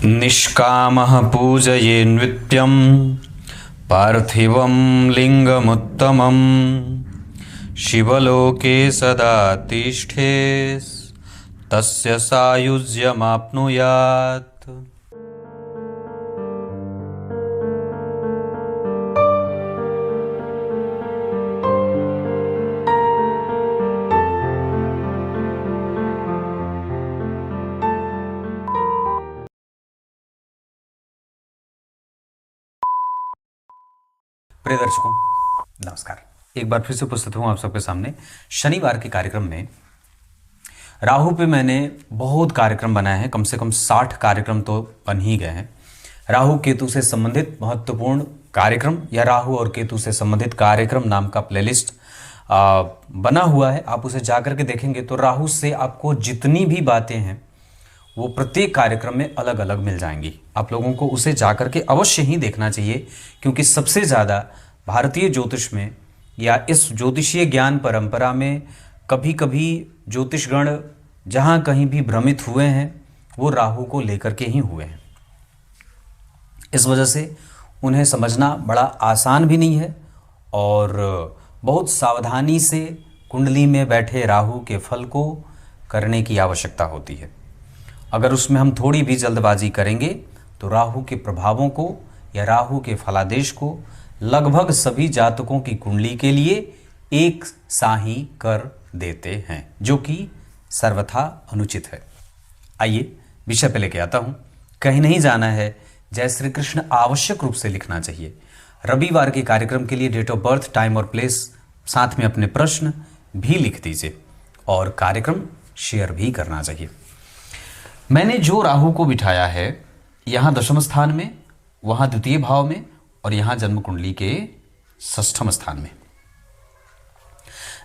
निष्कामः पूजयेन्नित्यं पार्थिवं लिङ्गमुत्तमं शिवलोके सदा तिष्ठेत् तस्य सायुज्यमाप्नुयात्। प्रिय दर्शकों नमस्कार। एक बार फिर से उपस्थित हूँ आप सबके सामने। शनिवार के कार्यक्रम में राहु पे मैंने बहुत कार्यक्रम बनाए हैं, कम से कम 60 कार्यक्रम तो बन ही गए हैं। राहु केतु से संबंधित महत्वपूर्ण कार्यक्रम या राहु और केतु से संबंधित कार्यक्रम नाम का प्लेलिस्ट बना हुआ है। आप उसे जाकर के देखेंगे तो राहु से आपको जितनी भी बातें हैं वो प्रत्येक कार्यक्रम में अलग अलग मिल जाएंगी। आप लोगों को उसे जाकर के अवश्य ही देखना चाहिए, क्योंकि सबसे ज़्यादा भारतीय ज्योतिष में या इस ज्योतिषीय ज्ञान परंपरा में कभी कभी ज्योतिषगण जहाँ कहीं भी भ्रमित हुए हैं वो राहु को लेकर के ही हुए हैं। इस वजह से उन्हें समझना बड़ा आसान भी नहीं है और बहुत सावधानी से कुंडली में बैठे राहु के फल को करने की आवश्यकता होती है। अगर उसमें हम थोड़ी भी जल्दबाजी करेंगे तो राहु के प्रभावों को या राहु के फलादेश को लगभग सभी जातकों की कुंडली के लिए एक सा ही कर देते हैं, जो कि सर्वथा अनुचित है। आइए विषय पे लेके आता हूँ। कहीं नहीं जाना है, जय श्री कृष्ण आवश्यक रूप से लिखना चाहिए। रविवार के कार्यक्रम के लिए डेट ऑफ बर्थ, टाइम और प्लेस, साथ में अपने प्रश्न भी लिख दीजिए और कार्यक्रम शेयर भी करना चाहिए। मैंने जो राहु को बिठाया है यहाँ दशम स्थान में, वहाँ द्वितीय भाव में और यहाँ जन्म कुंडली के षष्ठम स्थान में।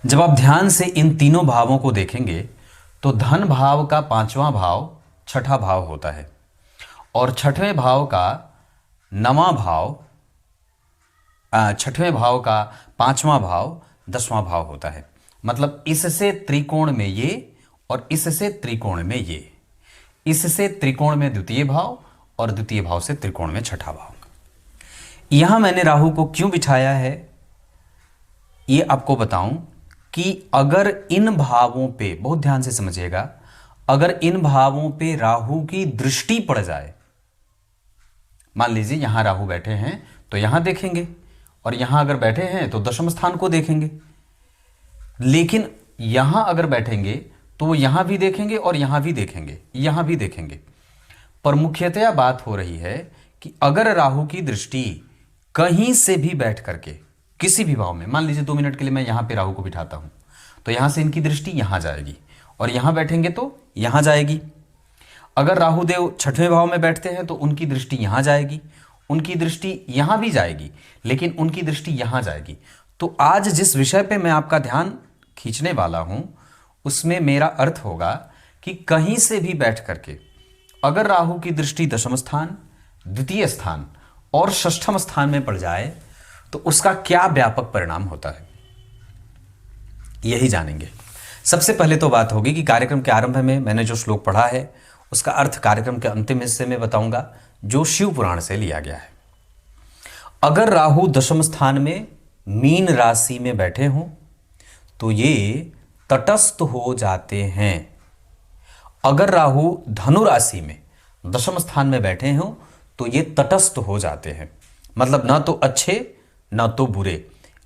जब आप ध्यान से इन तीनों भावों को देखेंगे तो धन भाव का 5वां भाव छठा भाव होता है और छठवें भाव का 9वां भाव, छठवें भाव का 5वां भाव 10वां भाव होता है। मतलब इससे त्रिकोण में ये और इससे त्रिकोण में ये, इससे त्रिकोण में द्वितीय भाव और द्वितीय भाव से त्रिकोण में छठा भाव। यहां मैंने राहु को क्यों बिठाया है ये आपको बताऊं कि अगर इन भावों पे, बहुत ध्यान से समझिएगा, अगर इन भावों पे राहु की दृष्टि पड़ जाए, मान लीजिए यहां राहु बैठे हैं तो यहां देखेंगे और यहां अगर बैठे हैं तो दशम स्थान को देखेंगे, लेकिन यहां अगर बैठेंगे तो वो यहां भी देखेंगे और यहां भी देखेंगे, यहां भी देखेंगे। पर मुख्यतया बात हो रही है कि अगर राहु की दृष्टि कहीं से भी बैठ करके किसी भी भाव में, मान लीजिए 2 मिनट के लिए मैं यहां पे राहु को बिठाता हूं तो यहां से इनकी दृष्टि यहां जाएगी और यहां बैठेंगे तो यहां जाएगी। अगर राहु देव छठवें भाव में बैठते हैं तो उनकी दृष्टि यहां जाएगी, उनकी दृष्टि यहां भी जाएगी, लेकिन उनकी दृष्टि यहां जाएगी। तो आज जिस विषय पे मैं आपका ध्यान खींचने वाला हूं उसमें मेरा अर्थ होगा कि कहीं से भी बैठ करके अगर राहु की दृष्टि दशम स्थान, द्वितीय स्थान और षष्ठम स्थान में पड़ जाए तो उसका क्या व्यापक परिणाम होता है, यही जानेंगे। सबसे पहले तो बात होगी कि कार्यक्रम के आरंभ में मैंने जो श्लोक पढ़ा है उसका अर्थ कार्यक्रम के अंतिम हिस्से में बताऊंगा, जो शिव पुराण से लिया गया है। अगर राहु दशम स्थान में मीन राशि में बैठे हों तो ये तटस्थ हो जाते हैं। अगर राहु धनु राशि में दशम स्थान में बैठे हों तो ये तटस्थ हो जाते हैं, मतलब ना तो अच्छे ना तो बुरे।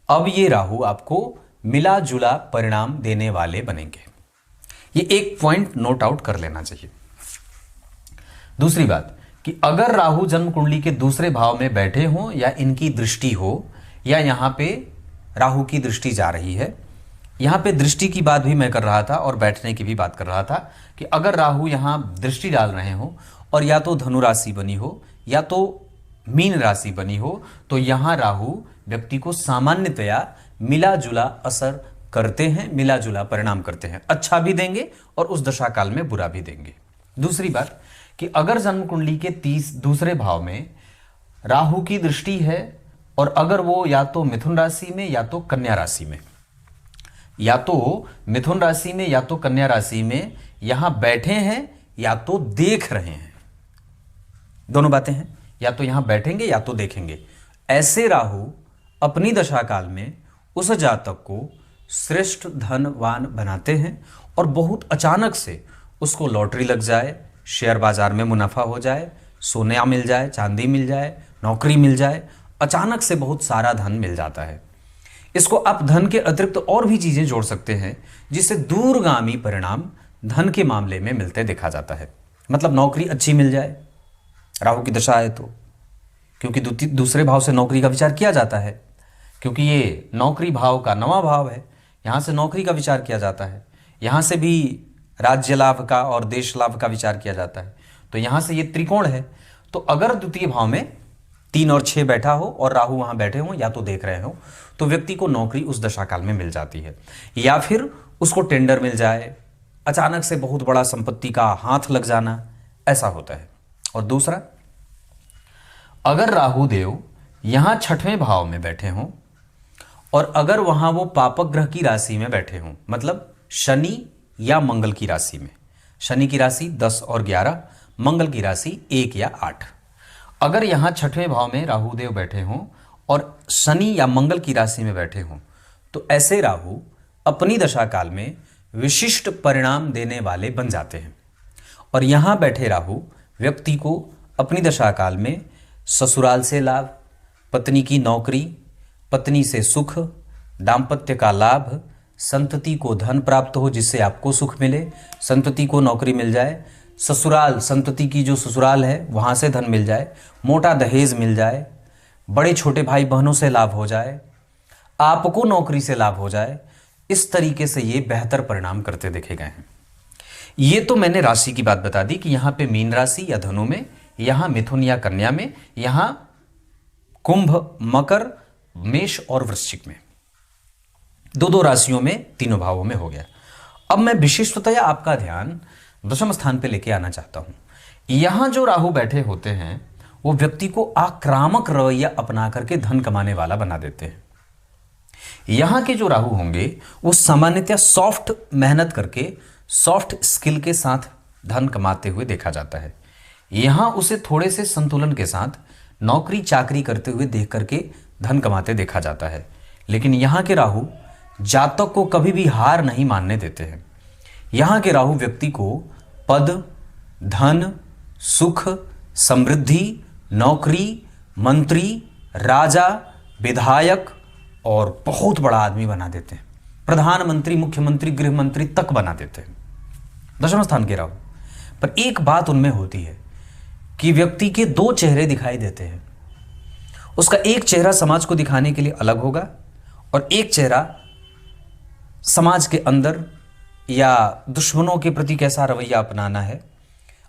अब ये राहु आपको मिला जुला परिणाम देने वाले बनेंगे। ये एक पॉइंट नोट आउट कर लेना चाहिए। दूसरी बात कि अगर राहु जन्म कुंडली के दूसरे भाव में बैठे हों या इनकी दृष्टि हो या यहां पे राहु की दृष्टि जा रही है, यहां पे दृष्टि की बात भी मैं कर रहा था और बैठने की भी बात कर रहा था कि अगर राहु यहां दृष्टि डाल रहे हो और या तो धनु राशि बनी हो या तो मीन राशि बनी हो तो यहां राहु व्यक्ति को सामान्यतया मिला जुला असर करते हैं, मिला जुला परिणाम करते हैं। अच्छा भी देंगे और उस दशा काल में बुरा भी देंगे। दूसरी बात कि अगर जन्म कुंडली के दूसरे भाव में राहु की दृष्टि है और अगर वो या तो मिथुन राशि में या तो कन्या राशि में, या तो मिथुन राशि में या तो कन्या राशि में यहां बैठे हैं या तो देख रहे हैं, दोनों बातें हैं, या तो यहां बैठेंगे या तो देखेंगे। ऐसे राहु अपनी दशा काल में उस जातक को श्रेष्ठ धनवान बनाते हैं और बहुत अचानक से उसको लॉटरी लग जाए, शेयर बाजार में मुनाफा हो जाए, सोना मिल जाए, चांदी मिल जाए, नौकरी मिल जाए, अचानक से बहुत सारा धन मिल जाता है। इसको आप धन के अतिरिक्त और भी चीजें जोड़ सकते हैं जिससे दूरगामी परिणाम धन के मामले में मिलते देखा जाता है। मतलब नौकरी अच्छी मिल जाए, राहु की दशा है तो, क्योंकि दूसरे भाव से नौकरी का विचार किया जाता है, क्योंकि ये नौकरी भाव का नवा भाव है, यहां से नौकरी का विचार किया जाता है, यहां से भी राज्य लाभ का और देश लाभ का विचार किया जाता है। तो यहां से ये त्रिकोण है, तो अगर द्वितीय भाव में 3 और 6 बैठा हो और राहु वहां बैठे हो या तो देख रहे हो, तो व्यक्ति को नौकरी उस दशा काल में मिल जाती है, या फिर उसको टेंडर मिल जाए, अचानक से बहुत बड़ा संपत्ति का हाथ लग जाना, ऐसा होता है। और दूसरा, अगर राहु देव यहां 6वें भाव में बैठे हों और अगर वहां वो पापक ग्रह की राशि में बैठे हों, मतलब शनि या मंगल की राशि में, शनि की राशि 10 और 11, मंगल की राशि 1 या 8, अगर यहां 6वें भाव में राहु देव बैठे हों और शनि या मंगल की राशि में बैठे हों, तो ऐसे राहु अपनी दशा काल में विशिष्ट परिणाम देने वाले बन जाते हैं। और यहां बैठे राहु व्यक्ति को अपनी दशा काल में ससुराल से लाभ, पत्नी की नौकरी, पत्नी से सुख, दाम्पत्य का लाभ, संतति को धन प्राप्त हो जिससे आपको सुख मिले, संतति को नौकरी मिल जाए, ससुराल संतति की जो ससुराल है वहां से धन मिल जाए, मोटा दहेज मिल जाए, बड़े छोटे भाई बहनों से लाभ हो जाए, आपको नौकरी से लाभ हो जाए। इस तरीके से ये बेहतर परिणाम करते देखे गए हैं। ये तो मैंने राशि की बात बता दी कि यहां पे मीन राशि या धनु में, यहां मिथुन या कन्या में, यहां कुंभ, मकर, मेष और वृश्चिक में, दो राशियों में, तीनों भावों में हो गया। अब मैं विशिष्टतया आपका ध्यान दशम स्थान पे लेके आना चाहता हूं। यहां जो राहु बैठे होते हैं वो व्यक्ति को आक्रामक रवैया अपना करके धन कमाने वाला बना देते हैं। यहां के जो राहु होंगे वो सामान्यतः सॉफ्ट मेहनत करके, सॉफ्ट स्किल के साथ धन कमाते हुए देखा जाता है। यहां उसे थोड़े से संतुलन के साथ नौकरी चाकरी करते हुए देख करके धन कमाते देखा जाता है। लेकिन यहां के राहु जातक को कभी भी हार नहीं मानने देते हैं। यहां के राहु व्यक्ति को पद, धन, सुख, समृद्धि, नौकरी, मंत्री, राजा, विधायक और बहुत बड़ा आदमी बना देते हैं। प्रधानमंत्री, मुख्यमंत्री, गृह मंत्री तक बना देते हैं दशम स्थान के राहु। पर एक बात उनमें होती है कि व्यक्ति के 2 चेहरे दिखाई देते हैं। उसका एक चेहरा समाज को दिखाने के लिए अलग होगा और एक चेहरा समाज के अंदर या दुश्मनों के प्रति कैसा रवैया अपनाना है,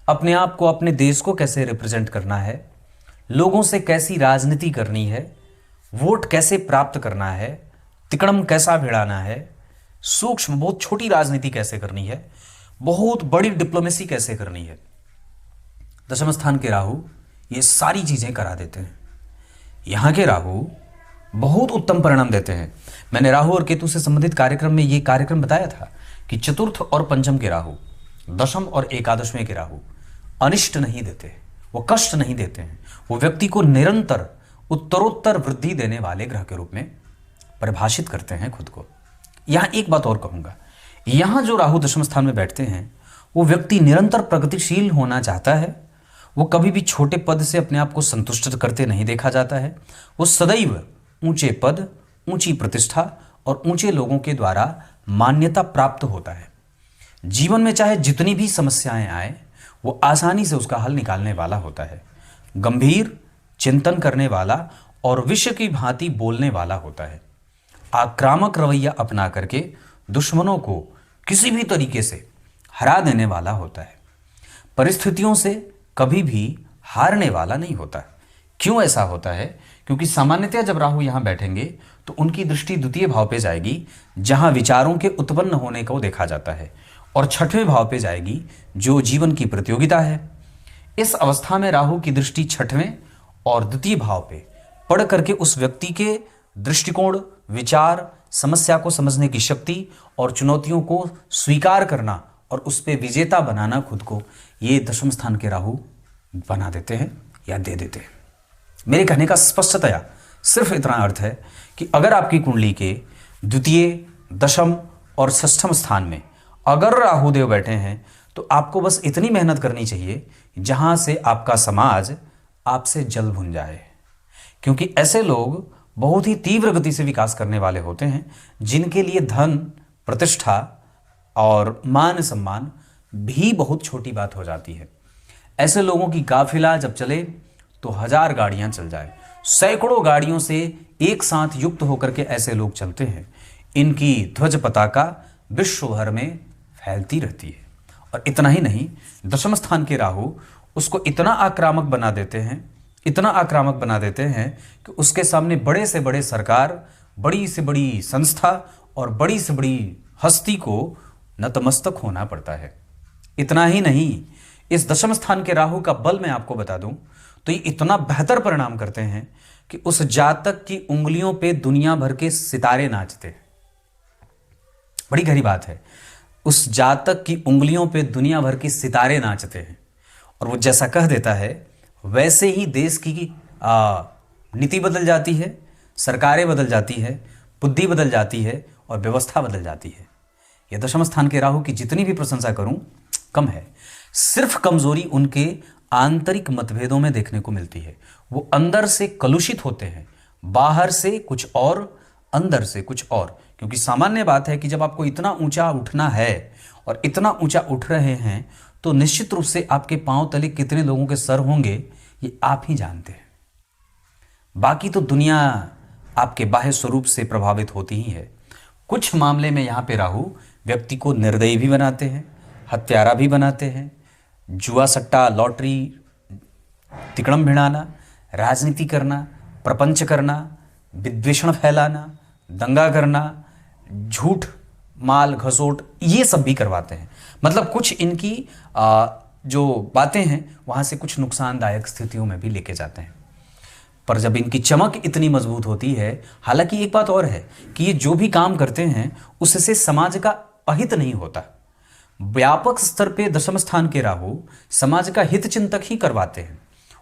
अपने आप को, अपने देश को कैसे रिप्रेजेंट करना है, लोगों से कैसी राजनीति करनी है, वोट कैसे प्राप्त करना है, तिकड़म कैसा भिड़ाना है, सूक्ष्म बहुत छोटी राजनीति कैसे करनी है, बहुत बड़ी डिप्लोमेसी कैसे करनी है। दशम स्थान के राहु ये सारी चीजें करा देते हैं। यहां के राहु बहुत उत्तम परिणाम देते हैं। मैंने राहु और केतु से संबंधित कार्यक्रम में ये कार्यक्रम बताया था कि चतुर्थ और पंचम के राहु, दशम और एकादशवें के राहु अनिष्ट नहीं देते, वो कष्ट नहीं देते हैं, वो व्यक्ति को निरंतर उत्तरोत्तर वृद्धि देने वाले ग्रह के रूप में परिभाषित करते हैं खुद को। यहां एक बात और कहूंगा, यहां जो राहु दशम स्थान में बैठते हैं वो व्यक्ति निरंतर प्रगतिशील होना चाहता है। वो कभी भी छोटे पद से अपने आप को संतुष्ट करते नहीं देखा जाता है। वो सदैव ऊंचे पद, ऊंची प्रतिष्ठा और ऊंचे लोगों के द्वारा मान्यता प्राप्त होता है। जीवन में चाहे जितनी भी समस्याएं आए वो आसानी से उसका हल निकालने वाला होता है। गंभीर चिंतन करने वाला और विश्व की भांति बोलने वाला होता है। आक्रामक रवैया अपना करके दुश्मनों को किसी भी तरीके से हरा देने वाला होता है। परिस्थितियों से कभी भी हारने वाला नहीं होता। क्यों ऐसा होता है? क्योंकि सामान्यतः जब राहु यहां बैठेंगे तो उनकी दृष्टि द्वितीय भाव पे जाएगी जहां विचारों के उत्पन्न होने को देखा जाता है, और 6वें भाव पे जाएगी जो जीवन की प्रतियोगिता है। इस अवस्था में राहु की दृष्टि 6वें और द्वितीय भाव पे पढ़ करके उस व्यक्ति के दृष्टिकोण, विचार, समस्या को समझने की शक्ति और चुनौतियों को स्वीकार करना और उस पर विजेता बनाना खुद को, ये दशम स्थान के राहु बना देते हैं या दे देते हैं। मेरे कहने का स्पष्टतया सिर्फ इतना अर्थ है कि अगर आपकी कुंडली के द्वितीय, दशम और षष्ठम स्थान में अगर राहुदेव बैठे हैं तो आपको बस इतनी मेहनत करनी चाहिए जहां से आपका समाज आपसे जल भुन जाए, क्योंकि ऐसे लोग बहुत ही तीव्र गति से विकास करने वाले होते हैं जिनके लिए धन, प्रतिष्ठा और मान सम्मान भी बहुत छोटी बात हो जाती है। ऐसे लोगों की काफिला जब चले तो 1000 गाड़ियां चल जाए, सैकड़ों गाड़ियों से एक साथ युक्त होकर के ऐसे लोग चलते हैं। इनकी ध्वज पताका विश्व भर में फैलती रहती है। और इतना ही नहीं, दशम स्थान के राहु उसको इतना आक्रामक बना देते हैं, इतना आक्रामक बना देते हैं कि उसके सामने बड़े से बड़े सरकार, बड़ी से बड़ी संस्था और बड़ी से बड़ी हस्ती को नतमस्तक होना पड़ता है। इतना ही नहीं, इस दशम स्थान के राहु का बल मैं आपको बता दूं तो ये इतना बेहतर परिणाम करते हैं कि उस जातक की उंगलियों पे दुनिया भर के सितारे नाचते हैं। बड़ी गहरी बात है, उस जातक की उंगलियों पे दुनिया भर के सितारे नाचते हैं। और वो जैसा कह देता है वैसे ही देश की नीति बदल जाती है, सरकारें बदल जाती है, बुद्धि बदल जाती है और व्यवस्था बदल जाती है। यह दशम स्थान के राहु की जितनी भी प्रशंसा करूं कम है। सिर्फ कमजोरी उनके आंतरिक मतभेदों में देखने को मिलती है। वो अंदर से कलुषित होते हैं, बाहर से कुछ और, अंदर से कुछ और। क्योंकि सामान्य बात है कि जब आपको इतना ऊंचा उठना है और इतना ऊंचा उठ रहे हैं तो निश्चित रूप से आपके पांव तले कितने लोगों के सर होंगे ये आप ही जानते हैं। बाकी तो दुनिया आपके बाह्य स्वरूप से प्रभावित होती ही है। कुछ मामले में यहाँ पे राहु व्यक्ति को निर्दयी भी बनाते हैं, हत्यारा भी बनाते हैं। जुआ, सट्टा, लॉटरी, तिकड़म भिड़ाना, राजनीति करना, प्रपंच करना, विद्वेषण फैलाना, दंगा करना, झूठ, माल घसोट, ये सब भी करवाते हैं। मतलब कुछ इनकी जो बातें हैं वहाँ से कुछ नुकसानदायक स्थितियों में भी लेके जाते हैं। पर जब इनकी चमक इतनी मजबूत होती है, हालांकि एक बात और है कि ये जो भी काम करते हैं उससे समाज का अहित नहीं होता। व्यापक स्तर पे दशम स्थान के राहु समाज का हित चिंतक ही करवाते हैं,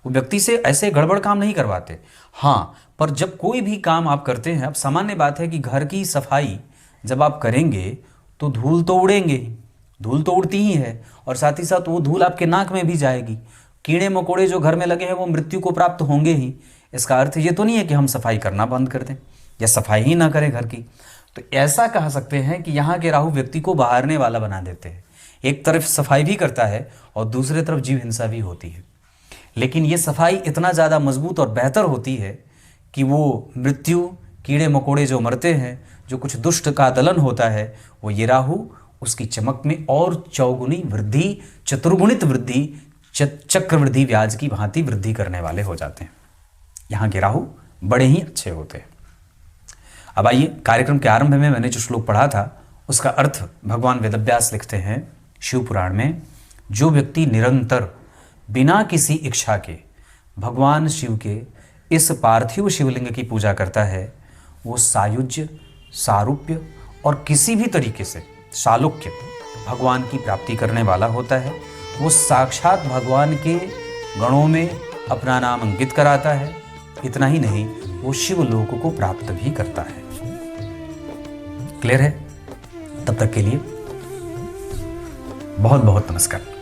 वो व्यक्ति से ऐसे गड़बड़ काम नहीं करवाते। हाँ, पर जब कोई भी काम आप करते हैं, अब सामान्य बात है कि घर की सफाई जब आप करेंगे तो धूल तो उड़ेंगे ही, धूल तो उड़ती ही है और साथ ही साथ वो धूल आपके नाक में भी जाएगी। कीड़े मकोड़े जो घर में लगे हैं वो मृत्यु को प्राप्त होंगे ही। इसका अर्थ ये तो नहीं है कि हम सफाई करना बंद कर दें या सफाई ही ना करें घर की। तो ऐसा कह सकते हैं कि यहाँ के राहु व्यक्ति को बहारने वाला बना देते हैं। एक तरफ सफाई भी करता है और दूसरे तरफ जीव हिंसा भी होती है। लेकिन ये सफाई इतना ज़्यादा मजबूत और बेहतर होती है कि वो मृत्यु, कीड़े मकोड़े जो मरते हैं, जो कुछ दुष्ट का दलन होता है, वो ये राहु उसकी चमक में और चौगुनी वृद्धि, चतुर्गुणित वृद्धि, चक्रवृद्धि ब्याज की भांति वृद्धि करने वाले हो जाते हैं। यहाँ के राहु बड़े ही अच्छे होते हैं। अब आइए, कार्यक्रम के आरंभ में मैंने जो श्लोक पढ़ा था उसका अर्थ भगवान वेदव्यास लिखते हैं शिव पुराण में। जो व्यक्ति निरंतर बिना किसी इच्छा के भगवान शिव के इस पार्थिव शिवलिंग की पूजा करता है, वो सायुज्य, सारूप्य और किसी भी तरीके से सालोक्य भगवान की प्राप्ति करने वाला होता है। वो साक्षात भगवान के गणों में अपना नाम अंकित कराता है। इतना ही नहीं, वो शिवलोक को प्राप्त भी करता है। क्लियर है? तब तक के लिए बहुत बहुत नमस्कार।